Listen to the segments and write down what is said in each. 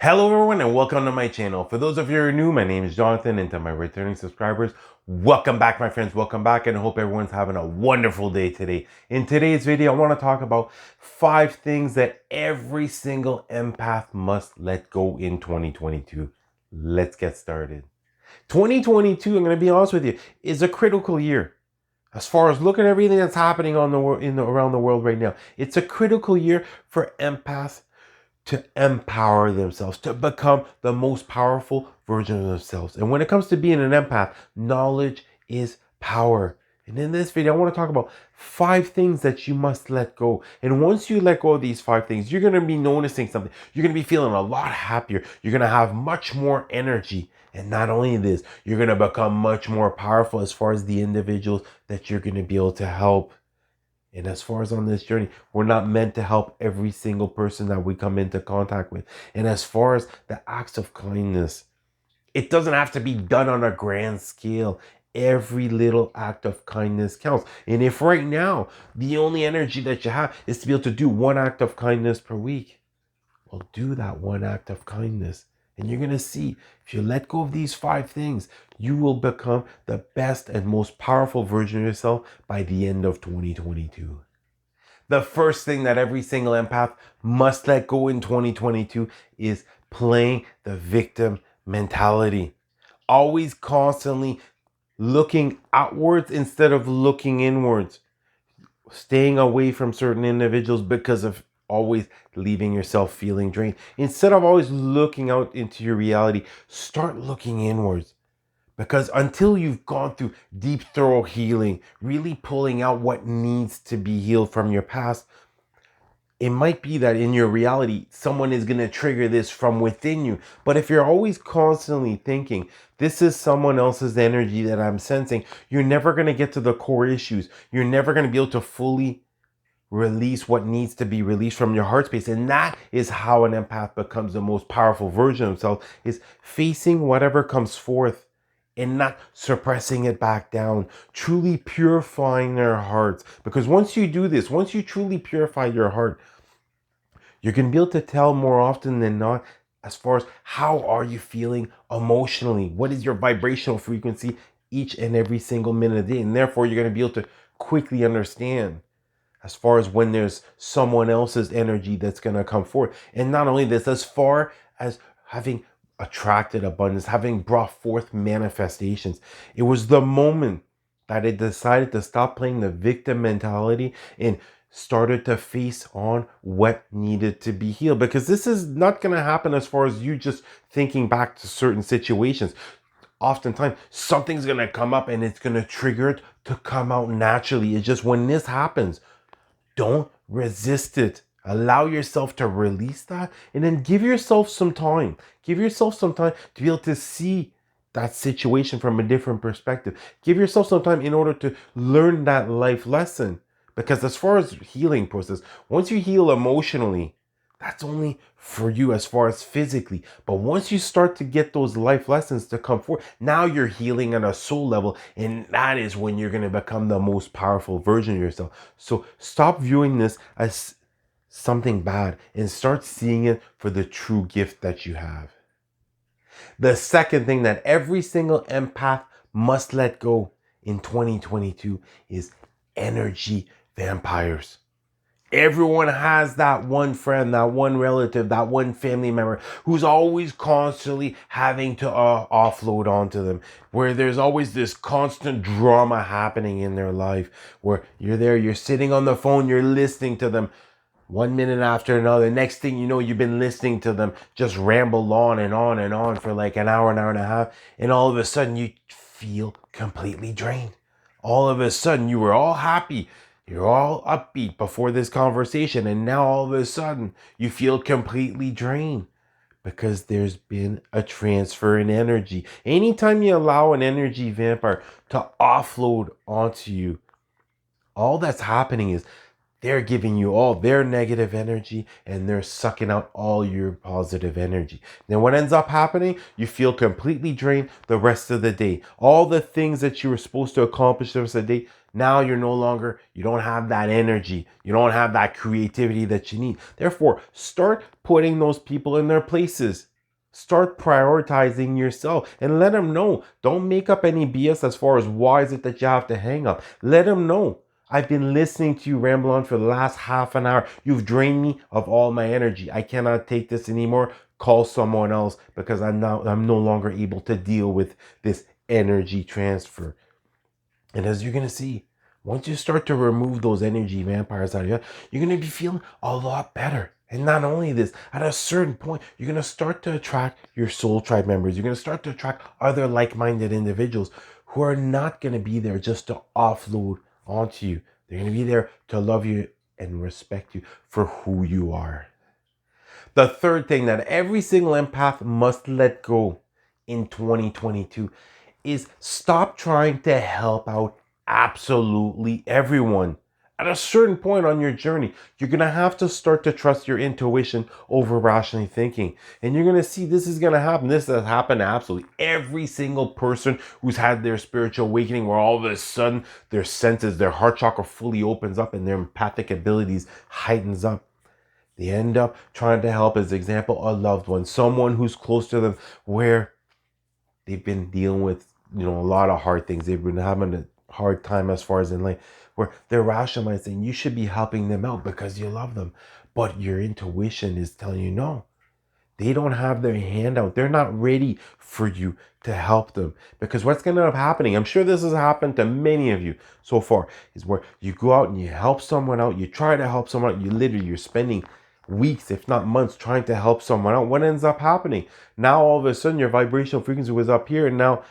Hello everyone and welcome to my channel. For those of you who are new, my name is Jonathan, and to my returning subscribers, welcome back my friends, welcome back, and I hope everyone's having a wonderful day today. In today's video, I want to talk about 5 things that every single empath must let go in 2022. Let's get started. 2022, I'm going to be honest with you, is a critical year. As far as look at everything that's happening on around the world right now, it's a critical year for empaths to empower themselves, to become the most powerful version of themselves. And when it comes to being an empath, knowledge is power. And in this video, I want to talk about 5 things that you must let go. And once you let go of these 5 things, you're going to be noticing something. You're going to be feeling a lot happier. You're going to have much more energy. And not only this, you're going to become much more powerful as far as the individuals that you're going to be able to help. And as far as on this journey, we're not meant to help every single person that we come into contact with. And as far as the acts of kindness, it doesn't have to be done on a grand scale. Every little act of kindness counts. And if right now, the only energy that you have is to be able to do one act of kindness per week, well, do that one act of kindness. And you're going to see, if you let go of these 5 things, you will become the best and most powerful version of yourself by the end of 2022. The first thing that every single empath must let go in 2022 is playing the victim mentality. Always constantly looking outwards instead of looking inwards. Staying away from certain individuals because of always leaving yourself feeling drained. Instead of always looking out into your reality, start looking inwards. Because until you've gone through deep, thorough healing, really pulling out what needs to be healed from your past, it might be that in your reality, someone is going to trigger this from within you. But if you're always constantly thinking, this is someone else's energy that I'm sensing, you're never going to get to the core issues. You're never going to be able to fully release what needs to be released from your heart space. And that is how an empath becomes the most powerful version of himself, is facing whatever comes forth and not suppressing it back down, truly purifying their hearts. Because once you do this, once you truly purify your heart, you're going to be able to tell more often than not as far as how are you feeling emotionally? What is your vibrational frequency each and every single minute of the day? And therefore, you're going to be able to quickly understand as far as when there's someone else's energy that's going to come forth. And not only this, as far as having attracted abundance, having brought forth manifestations, it was the moment that I decided to stop playing the victim mentality and started to face on what needed to be healed. Because this is not going to happen as far as you just thinking back to certain situations. Oftentimes, something's going to come up and it's going to trigger it to come out naturally. It's just when this happens, don't resist it. Allow yourself to release that and then give yourself some time. Give yourself some time to be able to see that situation from a different perspective. Give yourself some time in order to learn that life lesson. Because as far as healing process, once you heal emotionally, that's only for you as far as physically. But once you start to get those life lessons to come forth, now you're healing on a soul level. And that is when you're going to become the most powerful version of yourself. So stop viewing this as something bad and start seeing it for the true gift that you have. The second thing that every single empath must let go in 2022 is energy vampires. Everyone has that one friend, that one relative, that one family member who's always constantly having to offload onto them, where there's always this constant drama happening in their life, where you're there, you're sitting on the phone, you're listening to them 1 minute after another. Next thing you know, you've been listening to them just ramble on and on and on for like an hour and a half, and all of a sudden you feel completely drained. All of a sudden you were all happy, you're all upbeat before this conversation, and now all of a sudden you feel completely drained because there's been a transfer in energy. Anytime you allow an energy vampire to offload onto you, all that's happening is they're giving you all their negative energy and they're sucking out all your positive energy. Then what ends up happening? You feel completely drained the rest of the day. All the things that you were supposed to accomplish the rest of the day, now you don't have that energy. You don't have that creativity that you need. Therefore, start putting those people in their places. Start prioritizing yourself and let them know. Don't make up any BS as far as why is it that you have to hang up. Let them know. I've been listening to you ramble on for the last half an hour. You've drained me of all my energy. I cannot take this anymore. Call someone else because I'm no longer able to deal with this energy transfer. And as you're gonna see, once you start to remove those energy vampires out of you, you're gonna be feeling a lot better. And not only this, at a certain point, you're gonna start to attract your soul tribe members. You're gonna start to attract other like-minded individuals who are not gonna be there just to offload onto you. They're gonna be there to love you and respect you for who you are. The third thing that every single empath must let go in 2022 is stop trying to help out absolutely everyone. At a certain point on your journey, you're going to have to start to trust your intuition over rationally thinking. And you're going to see this is going to happen. This has happened to absolutely every single person who's had their spiritual awakening, where all of a sudden their senses, their heart chakra fully opens up and their empathic abilities heightens up. They end up trying to help, as example, a loved one, someone who's close to them, where they've been dealing with, a lot of hard things. They've been having a hard time as far as in life, where they're rationalizing you should be helping them out because you love them. But your intuition is telling you no. They don't have their hand out. They're not ready for you to help them. Because what's going to end up happening, I'm sure this has happened to many of you so far, is where you go out and you help someone out. You try to help someone out. You're spending weeks, if not months, trying to help someone out. What ends up happening? Now all of a sudden your vibrational frequency was up here and now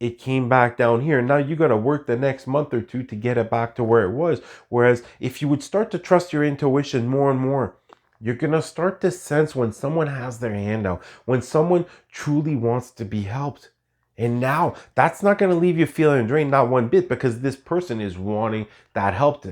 it came back down here. Now you got to work the next month or two to get it back to where it was. Whereas if you would start to trust your intuition more and more, you're going to start to sense when someone has their hand out, when someone truly wants to be helped. And now that's not going to leave you feeling drained, not one bit, because this person is wanting that help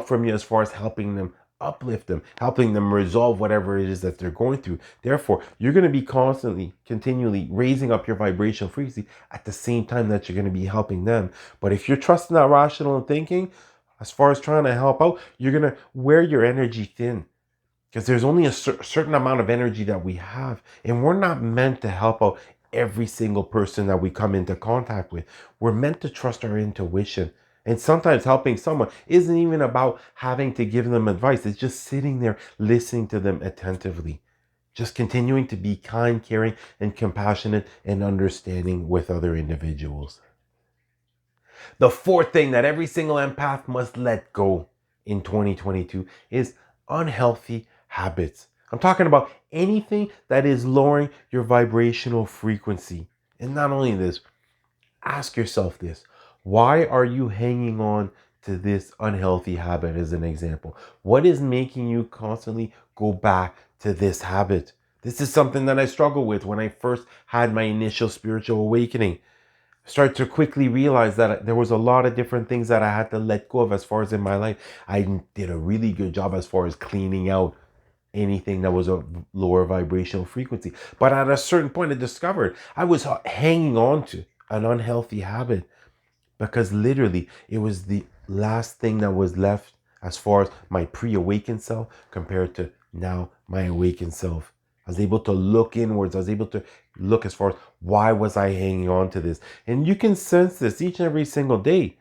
from you as far as helping them uplift them, helping them resolve whatever it is that they're going through. Therefore, you're going to be continually raising up your vibrational frequency at the same time that you're going to be helping them. But if you're trusting that rational thinking, as far as trying to help out, you're going to wear your energy thin. Because there's only a certain amount of energy that we have. And we're not meant to help out every single person that we come into contact with. We're meant to trust our intuition. And sometimes helping someone isn't even about having to give them advice. It's just sitting there listening to them attentively. Just continuing to be kind, caring, and compassionate and understanding with other individuals. The fourth thing that every single empath must let go in 2022 is unhealthy habits. I'm talking about anything that is lowering your vibrational frequency. And not only this, ask yourself this. Why are you hanging on to this unhealthy habit as an example? What is making you constantly go back to this habit? This is something that I struggled with when I first had my initial spiritual awakening. I started to quickly realize that there was a lot of different things that I had to let go of as far as in my life. I did a really good job as far as cleaning out anything that was a lower vibrational frequency. But at a certain point, I discovered I was hanging on to an unhealthy habit because literally it was the last thing that was left as far as my pre-awakened self compared to now my awakened self. I was able to look inwards. I was able to look as far as why was I hanging on to this? And you can sense this each and every single day.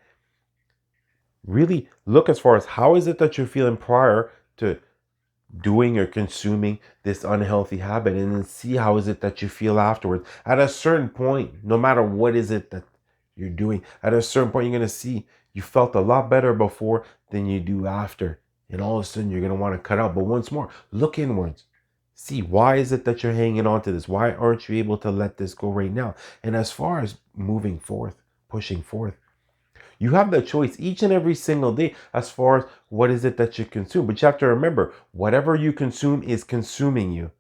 Really look as far as how is it that you're feeling prior to doing or consuming this unhealthy habit, and then see how is it that you feel afterwards. At a certain point, no matter what is it that you're doing, at a certain point you're going to see you felt a lot better before than you do after. And all of a sudden you're going to want to cut out. But once more, look inwards. See, why is it that you're hanging on to this? Why aren't you able to let this go right now? And as far as moving forth, pushing forth, you have the choice each and every single day as far as what is it that you consume. But you have to remember, whatever you consume is consuming you.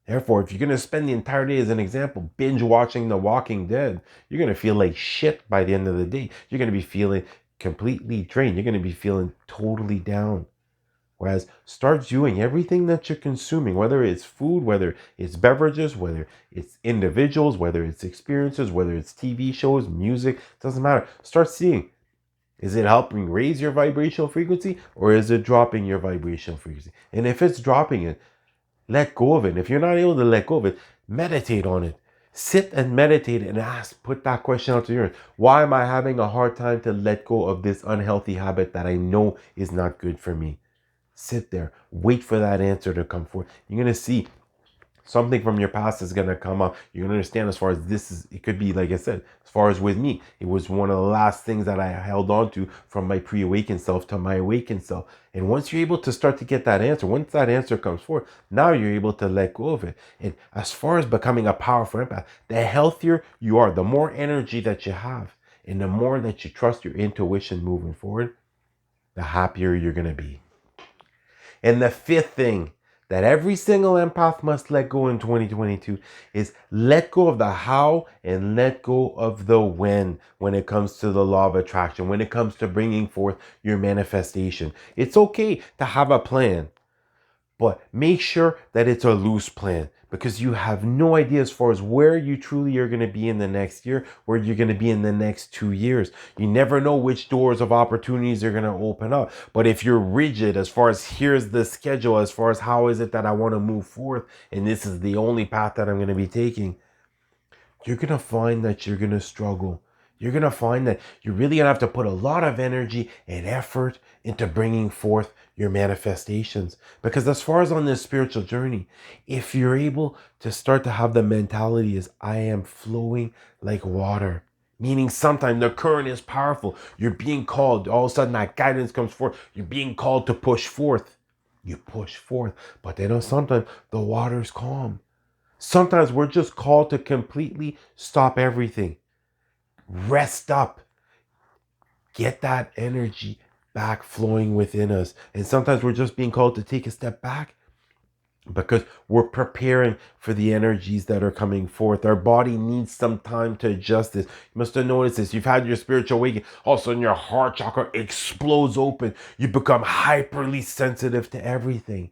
Therefore, if you're going to spend the entire day, as an example, binge watching The Walking Dead, you're going to feel like shit by the end of the day. You're going to be feeling completely drained. You're going to be feeling totally down. Whereas start doing everything that you're consuming, whether it's food, whether it's beverages, whether it's individuals, whether it's experiences, whether it's TV shows, music, doesn't matter. Start seeing, is it helping raise your vibrational frequency or is it dropping your vibrational frequency? And if it's dropping it, let go of it. And if you're not able to let go of it, meditate on it. Sit and meditate and ask, put that question out to yours. Why am I having a hard time to let go of this unhealthy habit that I know is not good for me? Sit there, wait for that answer to come forth. You're going to see something from your past is going to come up. You're going to understand as far as this is, it could be, like I said, as far as with me, it was one of the last things that I held on to from my pre-awakened self to my awakened self. And once you're able to start to get that answer, once that answer comes forth, now you're able to let go of it. And as far as becoming a powerful empath, the healthier you are, the more energy that you have, and the more that you trust your intuition moving forward, the happier you're going to be. And the fifth thing that every single empath must let go in 2022 is let go of the how and let go of the when it comes to the law of attraction, when it comes to bringing forth your manifestation. It's okay to have a plan, but make sure that it's a loose plan, because you have no idea as far as where you truly are going to be in the next year, where you're going to be in the next 2 years. You never know which doors of opportunities are going to open up. But if you're rigid as far as here's the schedule, as far as how is it that I want to move forth, and this is the only path that I'm going to be taking, you're going to find that you're going to struggle. You're going to find that you're really going to have to put a lot of energy and effort into bringing forth your manifestations. Because as far as on this spiritual journey, if you're able to start to have the mentality is I am flowing like water, meaning sometimes the current is powerful. You're being called. All of a sudden that guidance comes forth. You're being called to push forth. You push forth. But then sometimes the water's calm. Sometimes we're just called to completely stop everything. Rest up. Get that energy back flowing within us. And sometimes we're just being called to take a step back because we're preparing for the energies that are coming forth. Our body needs some time to adjust this. You must have noticed this. You've had your spiritual awakening. All of a sudden your heart chakra explodes open. You become hyperly sensitive to everything.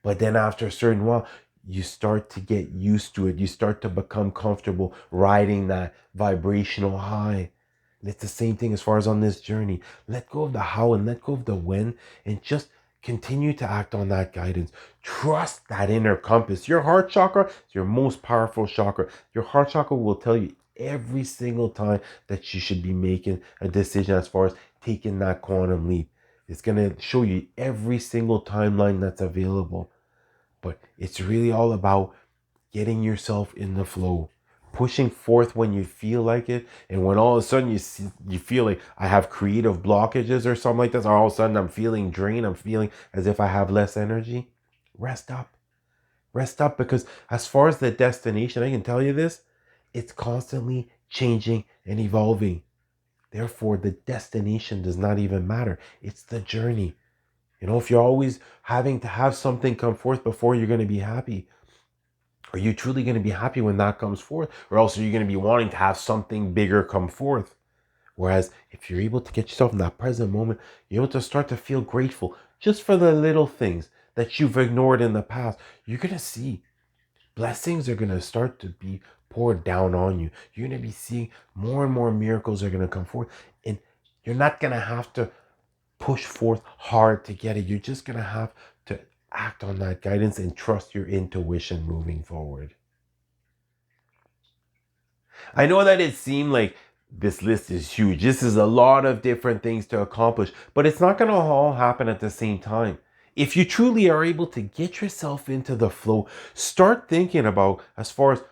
But then after a certain while, you start to get used to it. You start to become comfortable riding that vibrational high. And it's the same thing as far as on this journey. Let go of the how and let go of the when, and just continue to act on that guidance. Trust that inner compass. Your heart chakra is your most powerful chakra. Your heart chakra will tell you every single time that you should be making a decision as far as taking that quantum leap. It's going to show you every single timeline that's available. But it's really all about getting yourself in the flow, pushing forth when you feel like it. And when all of a sudden you feel like I have creative blockages or something like this, or all of a sudden I'm feeling drained, I'm feeling as if I have less energy, rest up. Rest up, because as far as the destination, I can tell you this, it's constantly changing and evolving. Therefore, the destination does not even matter. It's the journey. You know, if you're always having to have something come forth before you're going to be happy, are you truly going to be happy when that comes forth? Or else are you going to be wanting to have something bigger come forth? Whereas if you're able to get yourself in that present moment, you're able to start to feel grateful just for the little things that you've ignored in the past. You're going to see blessings are going to start to be poured down on you. You're going to be seeing more and more miracles are going to come forth. And you're not going to have to push forth hard to get it. You're just going to have to act on that guidance and trust your intuition moving forward. I know that it seemed like this list is huge. This is a lot of different things to accomplish, but it's not going to all happen at the same time. If you truly are able to get yourself into the flow, start thinking about as far as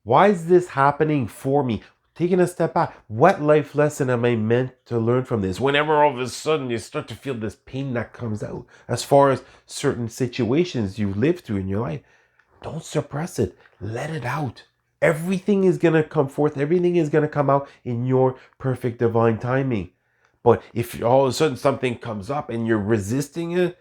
why is this happening for me? Taking a step back, what life lesson am I meant to learn from this? Whenever all of a sudden you start to feel this pain that comes out as far as certain situations you lived through in your life, don't suppress it. Let it out. Everything is going to come forth. Everything is going to come out in your perfect divine timing. But if all of a sudden something comes up and you're resisting it,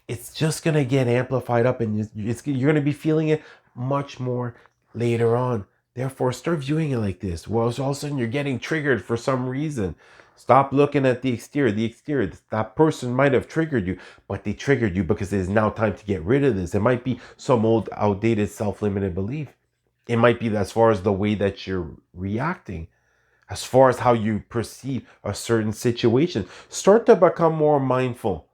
it's just going to get amplified up, and you're going to be feeling it much more later on. Therefore, start viewing it like this. Well, so all of a sudden you're getting triggered for some reason. Stop looking at the exterior. The exterior, that person might have triggered you, but they triggered you because it is now time to get rid of this. It might be some old, outdated, self-limited belief. It might be as far as the way that you're reacting, as far as how you perceive a certain situation. Start to become more mindful.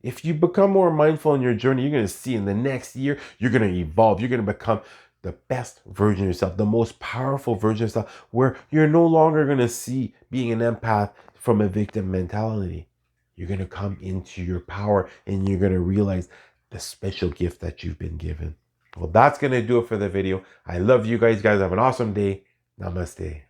If you become more mindful in your journey, you're going to see in the next year, you're going to evolve. You're going to become the best version of yourself, the most powerful version of yourself, where you're no longer going to see being an empath from a victim mentality. You're going to come into your power and you're going to realize the special gift that you've been given. Well, that's going to do it for the video. I love you guys. You guys have an awesome day. Namaste.